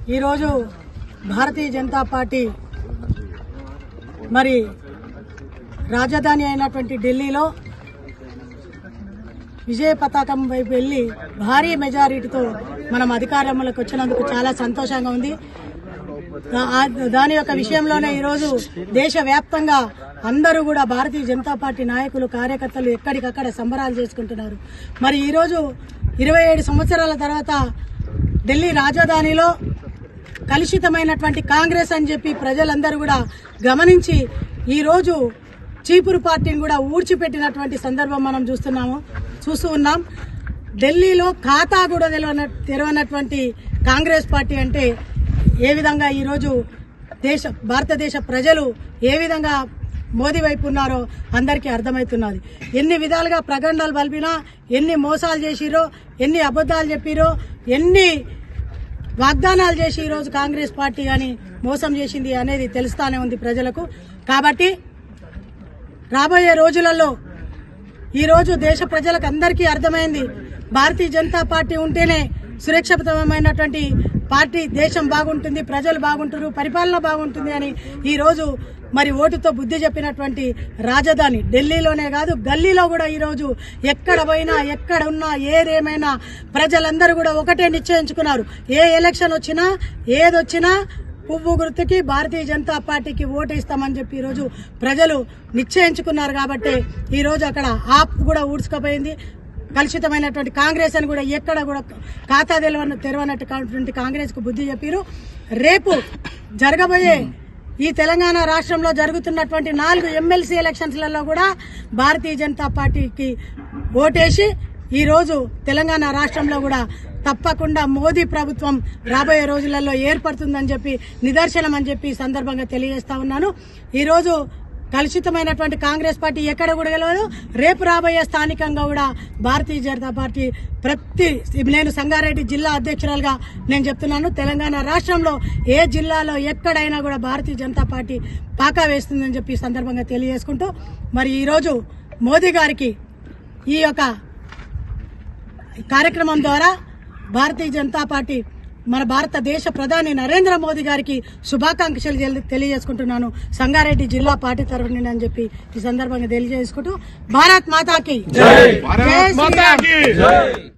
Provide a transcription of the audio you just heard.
ఈరోజు భారతీయ జనతా పార్టీ మరి రాజధాని అయినటువంటి ఢిల్లీలో విజయ పతాకం వైపు వెళ్లి భారీ మెజారిటీతో మనం అధికారంలోకి వచ్చినందుకు చాలా సంతోషంగా ఉంది. దాని యొక్క విషయంలోనే ఈరోజు దేశవ్యాప్తంగా అందరూ కూడా భారతీయ జనతా పార్టీ నాయకులు కార్యకర్తలు ఎక్కడికక్కడ సంబరాలు చేసుకుంటున్నారు. మరి ఈరోజు 27 సంవత్సరాల తర్వాత ఢిల్లీ రాజధానిలో కలుషితమైనటువంటి కాంగ్రెస్ అని చెప్పి ప్రజలందరూ కూడా గమనించి ఈరోజు చీపురు పార్టీని కూడా ఊడ్చిపెట్టినటువంటి సందర్భం మనం చూస్తూ ఉన్నాం. ఢిల్లీలో ఖాతా కూడా తెరవనటువంటి కాంగ్రెస్ పార్టీ అంటే ఏ విధంగా ఈరోజు భారతదేశ ప్రజలు ఏ విధంగా మోదీ వైపు ఉన్నారో అందరికీ అర్థమవుతున్నది. ఎన్ని విధాలుగా ప్రగండాలు పలిపినా, ఎన్ని మోసాలు చేసిరో, ఎన్ని అబద్దాలు చెప్పిరో, ఎన్ని వాగ్దానాలు చేసి ఈరోజు కాంగ్రెస్ పార్టీ కానీ మోసం చేసింది అనేది తెలుస్తానే ఉంది ప్రజలకు. కాబట్టి రాబోయే రోజులలో ఈరోజు దేశ ప్రజలకు అందరికీ అర్థమైంది, భారతీయ జనతా పార్టీ ఉంటేనే సురక్షితమైనటువంటి పార్టీ, దేశం బాగుంటుంది, ప్రజలు బాగుంటారు, పరిపాలన బాగుంటుంది అని ఈరోజు మరి ఓటుతో బుద్ధి చెప్పినటువంటి రాజధాని ఢిల్లీలోనే కాదు గల్లీలో కూడా ఈరోజు ఎక్కడ పోయినా ఎక్కడ ఉన్నా ఏదేమైనా ప్రజలందరూ కూడా ఒకటే నిశ్చయించుకున్నారు. ఏ ఎలక్షన్ వచ్చినా ఏదొచ్చినా పువ్వు గుర్తుకి భారతీయ జనతా పార్టీకి ఓటు ఇస్తామని చెప్పి ఈరోజు ప్రజలు నిశ్చయించుకున్నారు. కాబట్టి ఈరోజు అక్కడ ఆప్ కూడా ఊడ్చుకుపోయింది. కలుషితమైనటువంటి కాంగ్రెస్ అని కూడా ఎక్కడ కూడా ఖాతా తెరవనటువంటి కాంగ్రెస్ కు బుద్ధి చెప్పారు. రేపు జరగబోయే ఈ తెలంగాణ రాష్ట్రంలో జరుగుతున్నటువంటి 4 ఎమ్మెల్సీ ఎలక్షన్స్లలో కూడా భారతీయ జనతా పార్టీకి ఓటేసి ఈరోజు తెలంగాణ రాష్ట్రంలో కూడా తప్పకుండా మోదీ ప్రభుత్వం రాబోయే రోజులలో ఏర్పడుతుందని చెప్పి నిదర్శనం అని చెప్పి సందర్భంగా తెలియజేస్తా ఉన్నాను. ఈరోజు కలుషితమైనటువంటి కాంగ్రెస్ పార్టీ ఎక్కడ కూడా గెలవదు. రేపు రాబోయే స్థానికంగా కూడా భారతీయ జనతా పార్టీ నేను సంగారెడ్డి జిల్లా అధ్యక్షురాలుగా నేను చెప్తున్నాను, తెలంగాణ రాష్ట్రంలో ఏ జిల్లాలో ఎక్కడైనా కూడా భారతీయ జనతా పార్టీ పాకా వేస్తుందని చెప్పి సందర్భంగా తెలియజేసుకుంటూ మరి ఈరోజు మోదీ గారికి ఈ యొక్క కార్యక్రమం ద్వారా భారతీయ జనతా పార్టీ మన భారతదేశ ప్రధాని నరేంద్ర మోదీ గారికి శుభాకాంక్షలు తెలియజేసుకుంటున్నాను సంగారెడ్డి జిల్లా పార్టీ తరఫున అని చెప్పి ఈ సందర్భంగా తెలియజేసుకుంటూ భారత్ మాతాకి జై.